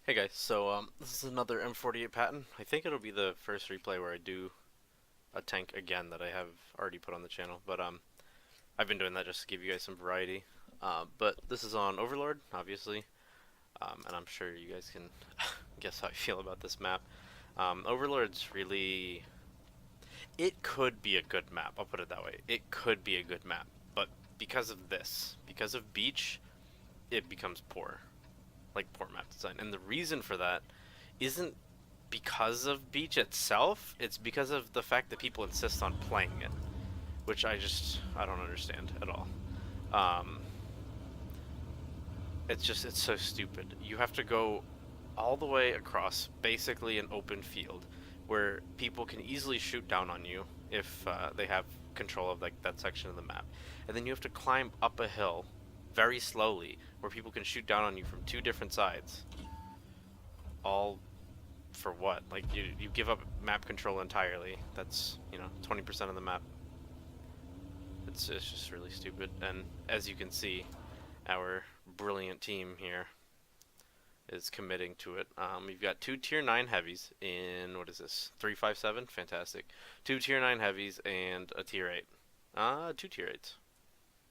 Hey guys, so this is another M48 patent. I think it'll be the first replay where I do a tank again that I have already put on the channel, but I've been doing that just to give you guys some variety. But this is on Overlord, obviously, and I'm sure you guys can guess how I feel about this map. Overlord's really... It could be a good map, I'll put it that way. It could be a good map, but because of this, because of Beach, it becomes poor. Like poor map design. And the reason for that isn't because of Beach itself, it's because of the fact that people insist on playing it, which I don't understand at all. Um, it's so stupid. You have to go all the way across basically an open field where people can easily shoot down on you if they have control of like that section of the map. And then you have to climb up a hill very slowly where people can shoot down on you from two different sides. All for what? Like you give up map control entirely. That's, 20% of the map. It's just really stupid. And as you can see, our brilliant team here is committing to it. We've got two tier 9 heavies in, what is this, 357? Fantastic. Two tier 9 heavies and a tier 8. Two tier 8s.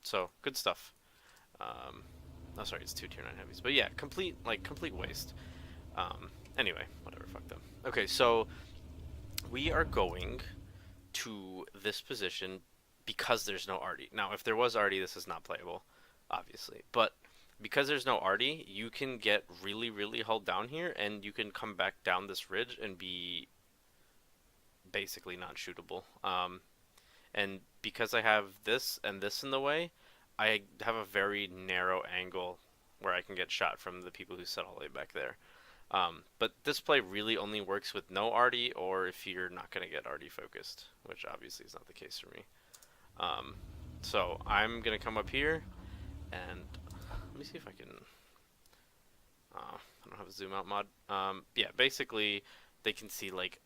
So, good stuff. Oh, sorry, it's two tier 9 heavies. But yeah, complete waste. Anyway, whatever, fuck them. Okay, so we are going to this position because there's no arty. Now, if there was arty, this is not playable, obviously. But because there's no arty, you can get really, really hulled down here, and you can come back down this ridge and be basically not shootable. And because I have this and this in the way, I have a very narrow angle where I can get shot from the people who sit all the way back there. But this play really only works with no arty or if you're not going to get arty focused, which obviously is not the case for me. So I'm going to come up here and let me see if I can... I don't have a zoom out mod. Yeah, basically they can see like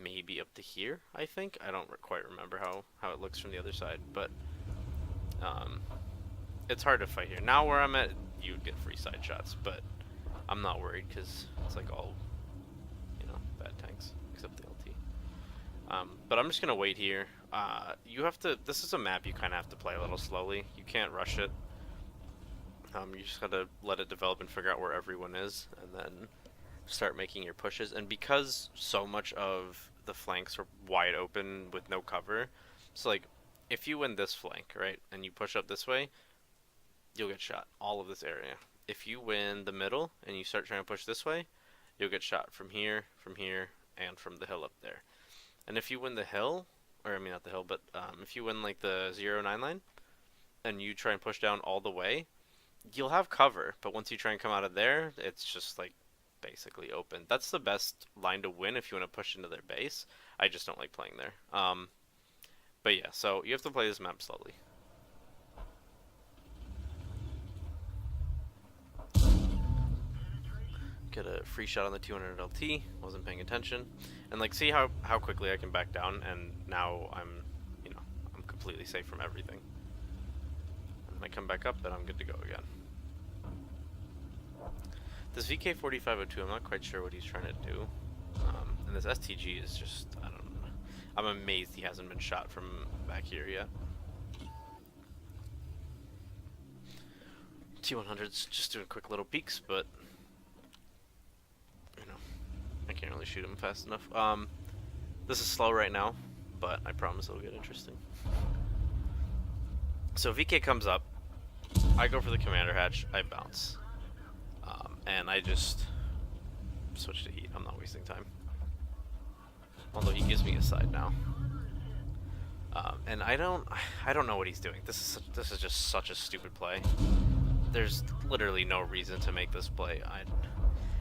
maybe up to here, I think. I don't quite remember how it looks from the other side, but it's hard to fight here. Now where I'm at, you would get free side shots, but I'm not worried because it's like all, bad tanks, except the LT. But I'm just going to wait here. You have to, this is a map you kind of have to play a little slowly. You can't rush it. You just got to let it develop and figure out where everyone is, and then start making your pushes. And because so much of the flanks are wide open with no cover, so like, if you win this flank, right, and you push up this way, you'll get shot all of this area. If you win the middle and you start trying to push this way, you'll get shot from here, and from the hill up there. And if you win the hill, or I mean not the hill, but if you win like the 0-9 line, and you try and push down all the way, you'll have cover, but once you try and come out of there, it's just like basically open. That's the best line to win if you want to push into their base. I just don't like playing there. But yeah, so you have to play this map slowly. Get a free shot on the 200 LT, wasn't paying attention, and like see how quickly I can back down, and now I'm completely safe from everything. And I come back up and I'm good to go again. This VK4502, I'm not quite sure what he's trying to do, and this STG is just, I don't know, I'm amazed he hasn't been shot from back here yet. T100's just doing quick little peeks, but I can't really shoot him fast enough. This is slow right now, but I promise it'll get interesting. So VK comes up, I go for the commander hatch, I bounce, and I just switch to heat. I'm not wasting time. Although he gives me a side now, and I don't know what he's doing. This is just such a stupid play. There's literally no reason to make this play.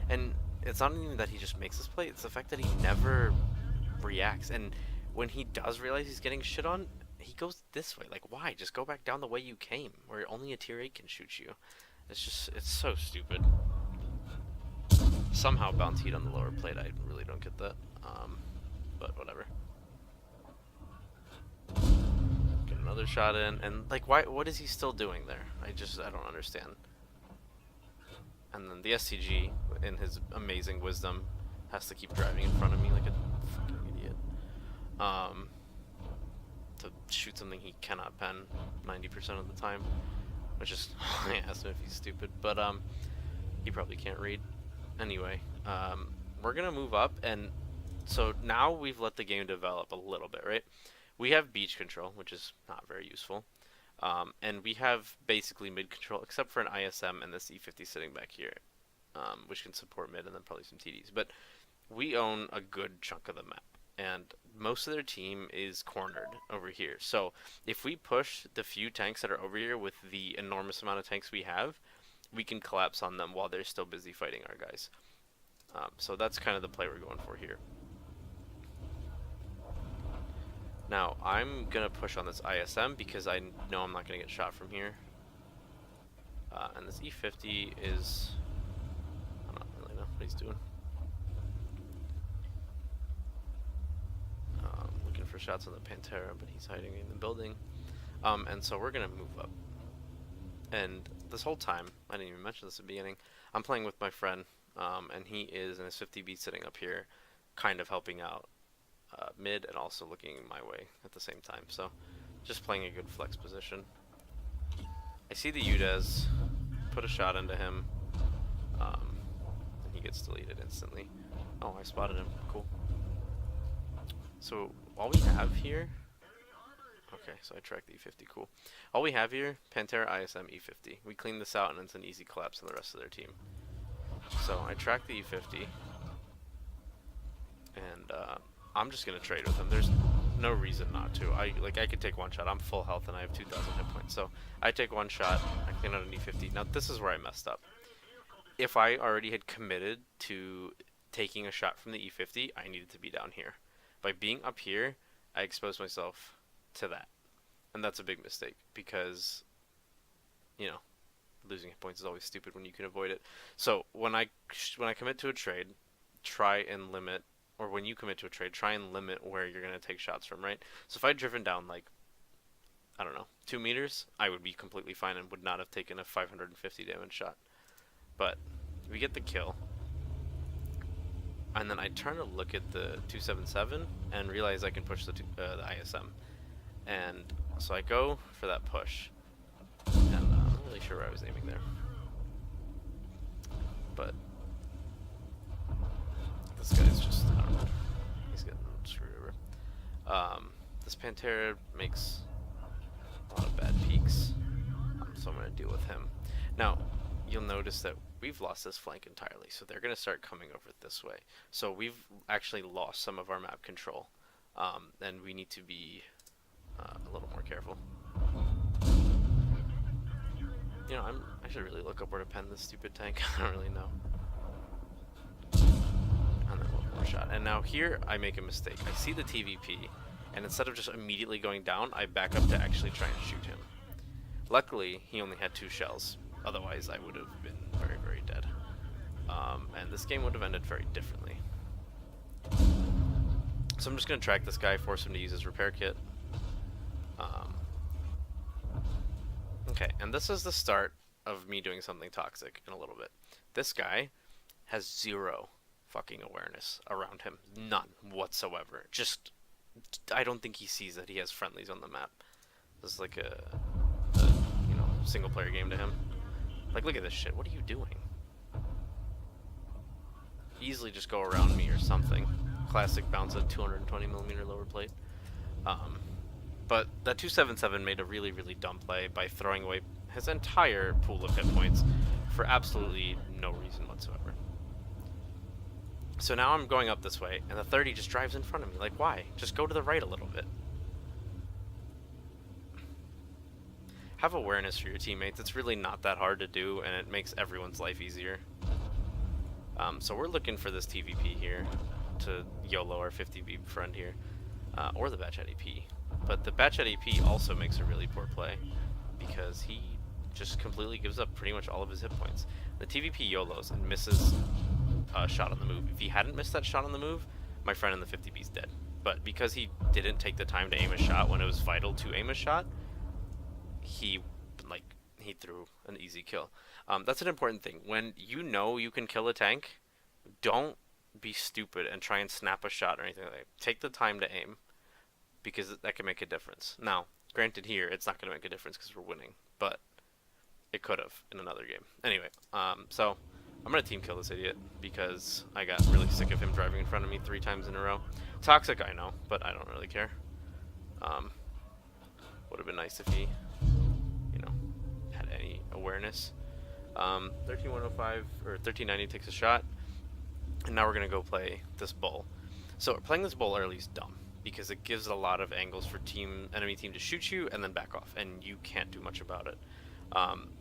And it's not even that he just makes this play, it's the fact that he never reacts. And when he does realize he's getting shit on, he goes this way. Like, why? Just go back down the way you came, where only a tier 8 can shoot you. It's so stupid. Somehow bounce heat on the lower plate, I really don't get that. But whatever. Get another shot in, and like, why? What is he still doing there? I don't understand. And then the STG, in his amazing wisdom, has to keep driving in front of me like a fucking idiot. To shoot something he cannot pen 90% of the time. Which is, I asked him if he's stupid, but he probably can't read. Anyway, we're gonna move up, and so now we've let the game develop a little bit, right? We have beach control, which is not very useful. And we have basically mid control, except for an ISM and this E50 sitting back here, which can support mid and then probably some TDs. But we own a good chunk of the map, and most of their team is cornered over here. So if we push the few tanks that are over here with the enormous amount of tanks we have, we can collapse on them while they're still busy fighting our guys. So that's kind of the play we're going for here. Now, I'm going to push on this ISM because I know I'm not going to get shot from here. And this E50 is... I don't really know what he's doing. Looking for shots on the Pantera, but he's hiding in the building. And so we're going to move up. And this whole time, I didn't even mention this at the beginning, I'm playing with my friend, and he is in his 50B sitting up here, kind of helping out mid and also looking my way at the same time. So just playing a good flex position. I see the UDES, put a shot into him, and he gets deleted instantly. Oh, I spotted him. Cool. So all we have here... Okay, so I tracked the E50. Cool. All we have here, Pantera, ISM, E50. We clean this out and it's an easy collapse on the rest of their team. So I track the E50, and I'm just gonna trade with him. There's no reason not to. I could take one shot. I'm full health and I have 2,000 hit points. So I take one shot. I clean out an E50. Now this is where I messed up. If I already had committed to taking a shot from the E50, I needed to be down here. By being up here, I exposed myself to that, and that's a big mistake because, you know, losing hit points is always stupid when you can avoid it. So when I commit to a trade, try and limit. Or when you commit to a trade, try and limit where you're going to take shots from, right? So if I'd driven down, like, I don't know, 2 meters, I would be completely fine and would not have taken a 550 damage shot. But we get the kill. And then I turn to look at the 277 and realize I can push the ISM. And so I go for that push. And I'm not really sure where I was aiming there. But... this guy's just, I don't know, he's getting screwed over. This Pantera makes a lot of bad peeks, so I'm going to deal with him. Now, you'll notice that we've lost this flank entirely, so they're going to start coming over this way. So we've actually lost some of our map control, and we need to be a little more careful. You know, I should really look up where to pen this stupid tank. I don't really know. And then one more shot. And now here I make a mistake. I see the TVP, and instead of just immediately going down, I back up to actually try and shoot him. Luckily, he only had 2 shells. Otherwise, I would have been very, very dead. And this game would have ended very differently. So I'm just going to track this guy, force him to use his repair kit. Okay, and this is the start of me doing something toxic in a little bit. This guy has 0 fucking awareness around him. None whatsoever. Just, I don't think he sees that he has friendlies on the map. This is like a you know, single player game to him. Like, look at this shit. What are you doing? Easily just go around me or something. Classic bounce at 220mm lower plate. But that 277 made a really, really dumb play by throwing away his entire pool of hit points for absolutely no reason whatsoever. So now I'm going up this way, and the 30 just drives in front of me. Like, why? Just go to the right a little bit. Have awareness for your teammates. It's really not that hard to do, and it makes everyone's life easier. So we're looking for this TVP here to YOLO our 50B friend here, or the Batchat EP. But the Batchat EP also makes a really poor play because he just completely gives up pretty much all of his hit points. The TVP YOLOs and misses a shot on the move. If he hadn't missed that shot on the move, my friend in the 50B's dead. But because he didn't take the time to aim a shot when it was vital to aim a shot, he he threw an easy kill. That's an important thing. When you know you can kill a tank, don't be stupid and try and snap a shot or anything like that. Take the time to aim because that can make a difference. Now, granted, here it's not going to make a difference because we're winning, but it could have in another game. Anyway, so I'm gonna team kill this idiot because I got really sick of him driving in front of me 3 times in a row. Toxic, I know, but I don't really care. Um, would have been nice if he, you know, had any awareness. 13105 or 1390 takes a shot, and now we're gonna go play this bull. So playing this bull early is dumb because it gives a lot of angles for enemy team to shoot you and then back off, and you can't do much about it.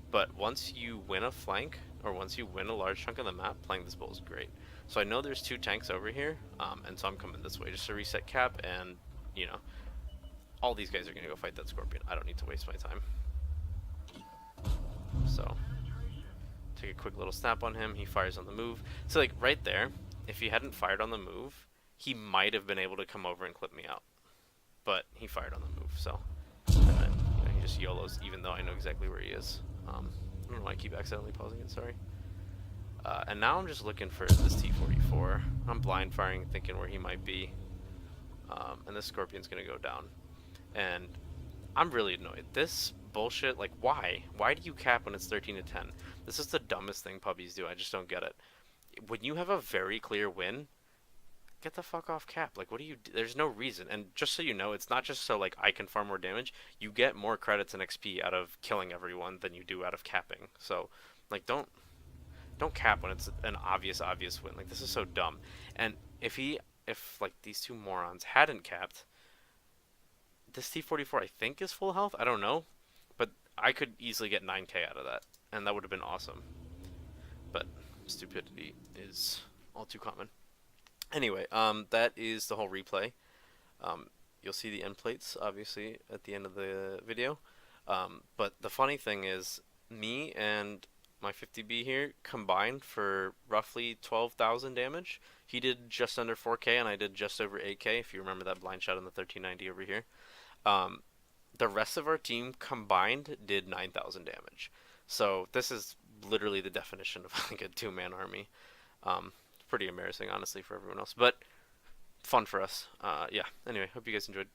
But once you win a flank, or once you win a large chunk of the map, playing this bull is great. So I know there's 2 tanks over here, and so I'm coming this way just to reset cap, and, you know, all these guys are going to go fight that scorpion. I don't need to waste my time. So, take a quick little snap on him. He fires on the move. So, like, right there, if he hadn't fired on the move, he might have been able to come over and clip me out. But he fired on the move, so... And then, you know, he just YOLOs, even though I know exactly where he is. I don't know why I keep accidentally pausing it, sorry. And now I'm just looking for this T-44. I'm blind firing, thinking where he might be. And this Scorpion's gonna go down. And I'm really annoyed. This bullshit, like, why? Why do you cap when it's 13 to 10? This is the dumbest thing puppies do. I just don't get it. When you have a very clear win, get the fuck off cap. Like, what do you do? There's no reason. And just so you know, it's not just so, like, I can farm more damage. You get more credits and XP out of killing everyone than you do out of capping. So, like, don't cap when it's an obvious win. Like, this is so dumb. And if like, these 2 morons hadn't capped, this T-44 I think is full health. I don't know. But I could easily get 9k out of that. And that would have been awesome. But stupidity is all too common. Anyway, that is the whole replay. You'll see the end plates, obviously, at the end of the video. But the funny thing is, me and my 50B here combined for roughly 12,000 damage. He did just under 4k, and I did just over 8k, if you remember that blind shot on the 1390 over here. The rest of our team combined did 9,000 damage. So this is literally the definition of like a 2-man army. Pretty embarrassing, honestly, for everyone else, but fun for us. Yeah, anyway, hope you guys enjoyed.